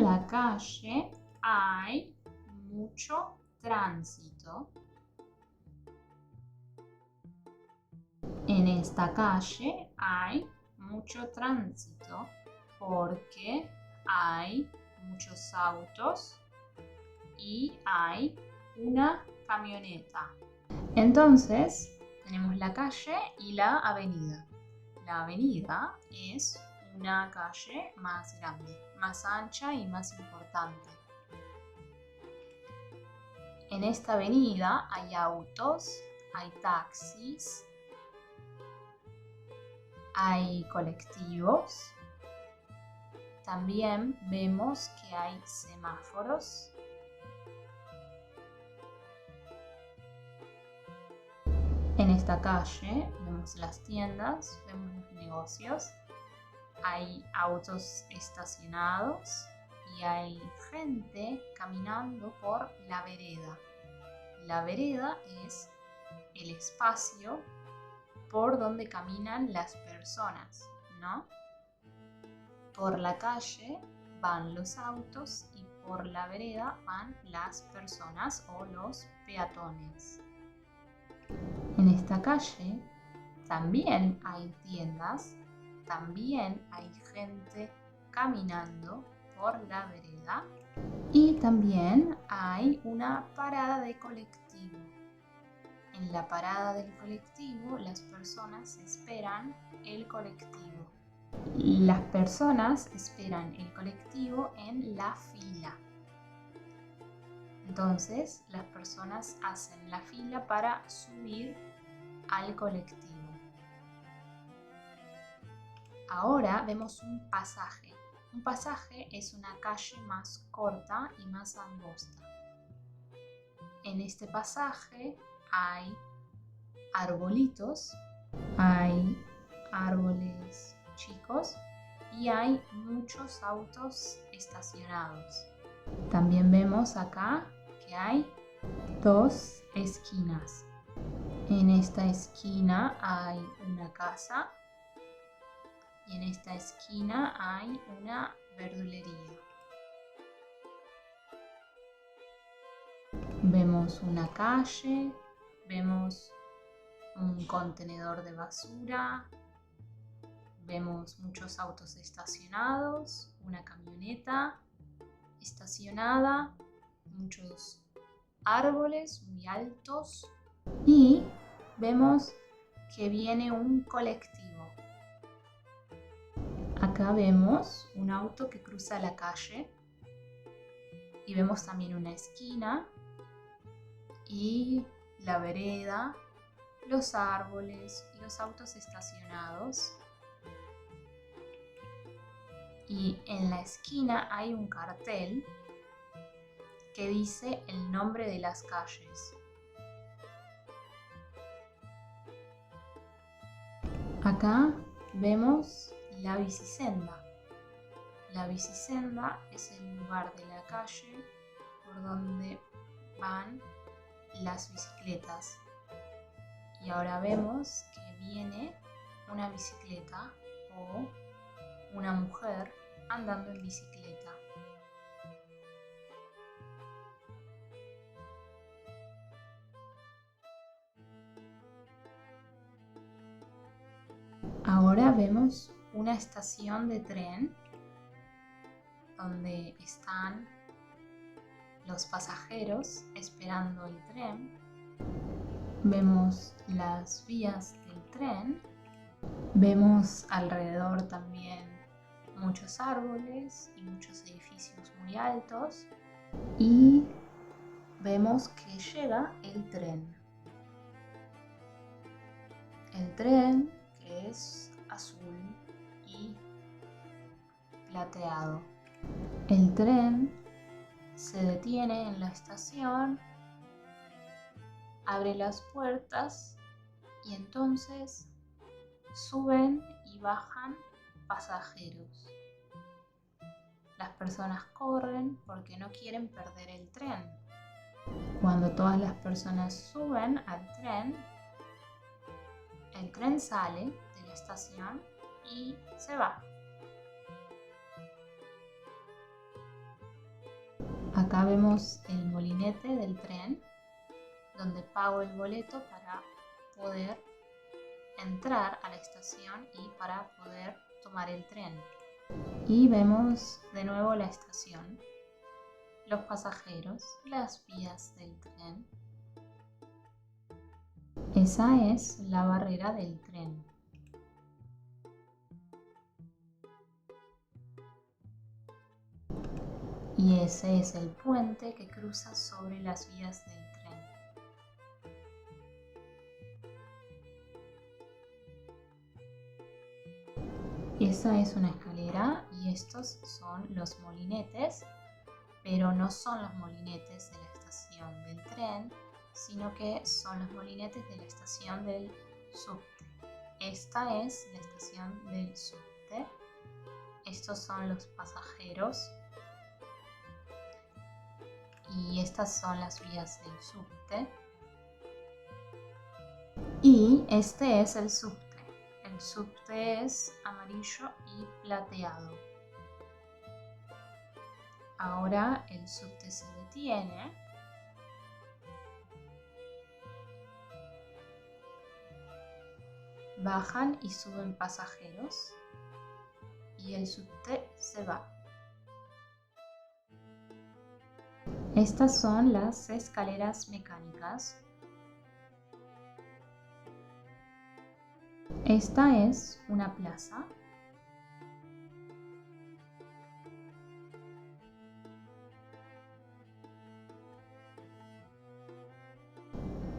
la calle hay mucho tránsito. En esta calle hay mucho tránsito porque hay muchos autos y hay una camioneta. Entonces, tenemos la calle y la avenida. La avenida es una calle más grande, más ancha y más importante. En esta avenida hay autos, hay taxis, hay colectivos. También vemos que hay semáforos. En esta calle vemos las tiendas, vemos los negocios, hay autos estacionados y hay gente caminando por la vereda. La vereda es el espacio por donde caminan las personas, ¿no? Por la calle van los autos y por la vereda van las personas o los peatones. En esta calle también hay tiendas, también hay gente caminando por la vereda y también hay una parada de colectivo. En la parada del colectivo las personas esperan el colectivo. Las personas esperan el colectivo en la fila. Entonces, las personas hacen la fila para subir al colectivo. Ahora vemos un pasaje. Un pasaje es una calle más corta y más angosta. En este pasaje hay arbolitos, hay árboles chicos y hay muchos autos estacionados. También vemos acá que hay dos esquinas. En esta esquina hay una casa y en esta esquina hay una verdulería. Vemos una calle, vemos un contenedor de basura, vemos muchos autos estacionados, una camioneta estacionada, muchos árboles muy altos y vemos que viene un colectivo. Acá vemos un auto que cruza la calle y vemos también una esquina y la vereda, los árboles y los autos estacionados. Y en la esquina hay un cartel que dice el nombre de las calles. Acá vemos la bicisenda. La bicisenda es el lugar de la calle por donde van las bicicletas. Y ahora vemos que viene una bicicleta o una mujer andando en bicicleta. Ahora vemos una estación de tren donde están los pasajeros esperando el tren. Vemos las vías del tren. Vemos alrededor también muchos árboles y muchos edificios muy altos. Y vemos que llega el tren. El tren que es azul y plateado. El tren se detiene en la estación, abre las puertas y entonces suben y bajan pasajeros. Las personas corren porque no quieren perder el tren. Cuando todas las personas suben al tren, el tren sale de la estación y se va. Acá vemos el molinete del tren, donde pago el boleto para poder entrar a la estación y para poder tomar el tren. Y vemos de nuevo la estación, los pasajeros, las vías del tren. Esa es la barrera del tren. Y ese es el puente que cruza sobre las vías del tren. Esa es una escalera y estos son los molinetes, pero no son los molinetes de la estación del tren, sino que son los molinetes de la estación del subte. Esta es la estación del subte. Estos son los pasajeros. Y estas son las vías del subte. Y este es el subte. El subte es amarillo y plateado. Ahora el subte se detiene. Bajan y suben pasajeros. Y el subte se va. Estas son las escaleras mecánicas. Esta es una plaza.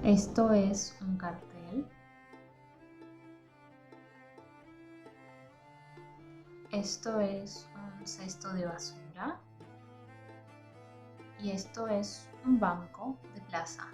Esto es un cartel. Esto es un cesto de basura. Y esto es un banco de plaza.